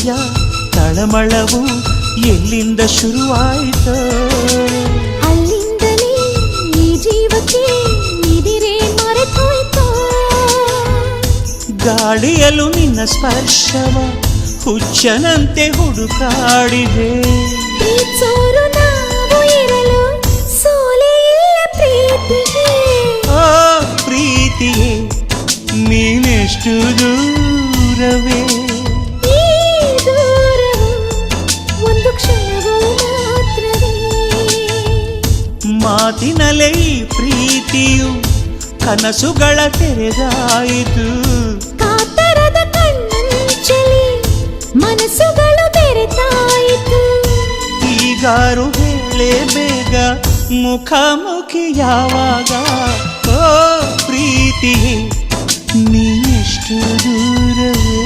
ಪ್ರೀತಿಯ ತಳಮಳವು ಎಲ್ಲಿಂದ ಶುರುವಾಯಿತೋ ಅಲ್ಲಿಂದಲೇ ಈ ಜೀವಕ್ಕೆ ಇದಿರೇ ಮರೆತೋಯ್ತೋ ಗಾಳಿಯಲು ನಿನ್ನ ಸ್ಪರ್ಶವ ಹುಚ್ಚನಂತೆ ಹುಡುಕಾಡಿದೆ ಪ್ರೀತ್ಸೋರು ನಾವು ಇರಲು ಸೋಲೇ ಇಲ್ಲ ಪ್ರೀತಿಗೆ ಓ ಪ್ರೀತಿಯೇ ನೀನೆಷ್ಟು ದೂರವೇ ಈ ದೂರವು ಒಂದು ಕ್ಷಣವೂ ಮಾತ್ರವೇ ಮಾತಿನಲ್ಲೇ ಈ ಪ್ರೀತಿಯು ಕನಸುಗಳ ತೆರೆದಾಯಿತು ಕಾತರದ ಕಣ್ಣಂಚಲಿ ಮನಸ್ಸುಗಳು ಬೆರೆತಾಯಿತು ಈಗಾರು ಹೇಳೆ ಬೇಗ ಮುಖಾಮುಖಿ ಯಾವಾಗ ಓ ಪ್ರೀತಿಯೇ ನೀನೆಷ್ಟು ದೂರವೇ